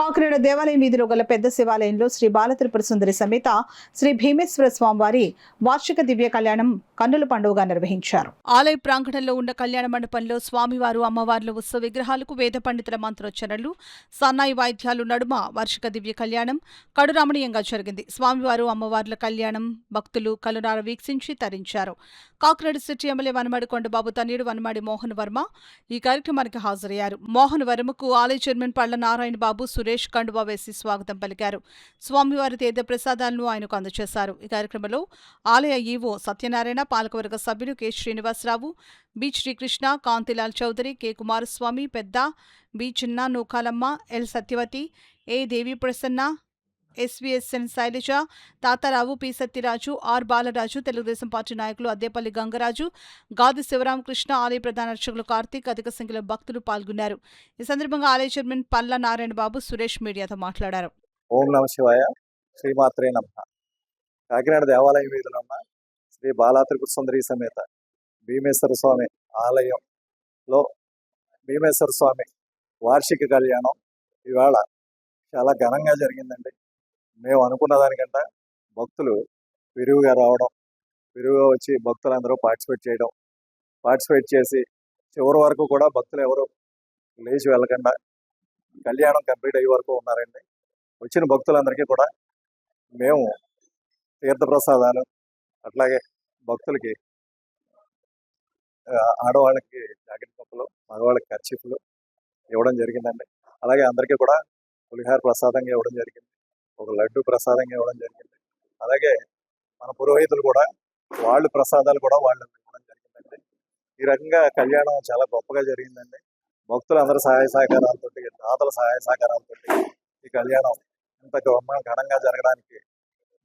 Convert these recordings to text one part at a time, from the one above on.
కాకినాడ దేవాలయం వీధిలో గల పెద్ద శివాలయంలో శ్రీ బాలత్రిపుర సుందరి సమేత శ్రీ భీమేశ్వర స్వామివారి వార్షిక దివ్య కళ్యాణం కన్నుల పండుగగా నిర్వహించారు. ఆలయ ప్రాంగణంలో ఉన్న కళ్యాణ మండపంలో స్వామివారు అమ్మవార్ల ఉత్సవ విగ్రహాలకు వేద పండితుల మంత్రోచ్చరణలు, సన్నాయి వాయిద్యాలు నడుమ వార్షిక దివ్య కళ్యాణం కడు రమణీయంగా జరిగింది. స్వామివారు అమ్మవార్ల కళ్యాణం భక్తులు కలునార వీక్షించి తరించారు. కాకినాడ సిటీ ఎమ్మెల్యే వనమాడి కొండబాబు తనయుడు వనమాడి మోహన్ వర్మ ఈ కార్యక్రమానికి హాజరయ్యారు. మోహన్ వర్మకు ఆలయ చైర్మన్ పళ్ల నారాయణ బాబు, సురేష్ కండువా వేసి స్వాగతం పలికారు. స్వామివారి తీర్థ ప్రసాదాలను ఆయనకు అందజేశారు. ఈ కార్యక్రమంలో ఆలయ ఈవో సత్యనారాయణ, పాలకవర్గ సభ్యులు K Srinivasarao, B Srikrishna, Kantilal Chaudhary, K Kumaraswamy, పెద్ద బి చిన్న Nookalamma, L Satyavathi, A Devi Prasanna, SVSN Sailaja, Tatarao, P Satyaraju, R Balaraju, Telugu Desam party నాయకులు అద్దేపల్లి గంగరాజు, గాది శివరామకృష్ణ, ఆలయ ప్రధాన అర్చకులు కార్తీక్, అధిక సంఖ్యలో భక్తులు పాల్గొన్నారు. ఈ సందర్భంగా ఆలయ చైర్మన్ పల్ల నారాయణ బాబు, సురేష్ మీడియాతో మాట్లాడారు. ఓం నమ శివాయ, శ్రీమాత్రే నమః. కాకినాడ దేవాలయం వీధిలో ఉన్న శ్రీ బాలత్రిపుర సుందరి సమేత భీమేశ్వర స్వామి ఆలయంలో భీమేశ్వర స్వామి వార్షిక కళ్యాణం ఇవాళ చాలా ఘనంగా జరిగిందండి. మేము అనుకున్న దానికంటే భక్తులు విరివిగా రావడం, విరివిగా వచ్చి భక్తులందరూ పార్టిసిపేట్ చేసి చివరి వరకు కూడా భక్తులు ఎవరు లేచి వెళ్ళకుండా కళ్యాణం కంప్లీట్ అయ్యే వరకు ఉన్నారండి. వచ్చిన భక్తులందరికీ కూడా మేము తీర్థప్రసాదాలు, అట్లాగే భక్తులకి ఆడవాళ్ళకి జాకెట్ కప్పులు, మగవాళ్ళకి కర్చీఫ్లు ఇవ్వడం జరిగిందండి. అలాగే అందరికీ కూడా పులిహార ప్రసాదంగా ఇవ్వడం జరిగింది, ఒక లడ్డు ప్రసాదంగా ఇవ్వడం జరిగింది. అలాగే మన పురోహితులు కూడా వాళ్ళు ప్రసాదాలు కూడా వాళ్ళు ఇవ్వడం జరిగిందండి. ఈ రకంగా కళ్యాణం చాలా గొప్పగా జరిగిందండి. భక్తులు అందరూ సహాయ సహకారాలతో, దాతల సహాయ సహకారాలతో ఈ కళ్యాణం ఇంత ఘనంగా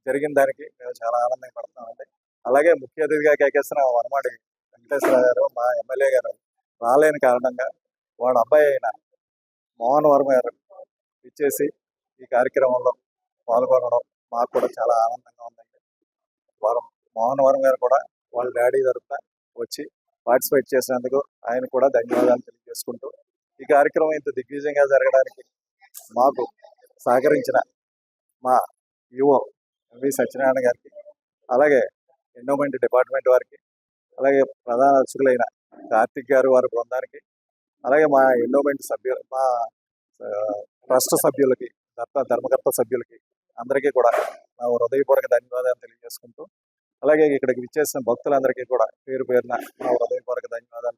జరిగిన దానికి మేము చాలా ఆనందంగా పడుతున్నామండి. అలాగే ముఖ్య అతిథిగా కేకేసిన వనమాడి వెంకటేశ్వర గారు, మా ఎమ్మెల్యే గారు రాలేని కారణంగా వాళ్ళ అబ్బాయి అయిన మోహన్ వర్మ గారు ఇచ్చేసి ఈ కార్యక్రమంలో పాల్గొనడం మాకు కూడా చాలా ఆనందంగా ఉందండి. మోహన్ వర్మ గారు కూడా వాళ్ళ డాడీ తరఫున వచ్చి పార్టిసిపేట్ చేసినందుకు ఆయన కూడా ధన్యవాదాలు తెలియజేసుకుంటూ, ఈ కార్యక్రమం ఇంత దిగ్విజయంగా జరగడానికి మాకు సహకరించిన మా ఈవో వి సత్యనారాయణ గారికి, అలాగే ఎండోమెంట్ డిపార్ట్మెంట్ వారికి, అలాగే ప్రధాన అర్చకులైన కార్తిక్ గారు వారి బృందానికి, అలాగే మా ఎండోమెంట్ సభ్యులు, మా ట్రస్ట్ సభ్యులకి, ధర్మకర్త సభ్యులకి అందరికీ కూడా నా హృదయపూర్వక ధన్యవాదాలు తెలియజేసుకుంటూ, అలాగే ఇక్కడికి విచ్చేసిన భక్తులందరికీ కూడా పేరు పేరున నా హృదయపూర్వక ధన్యవాదాలు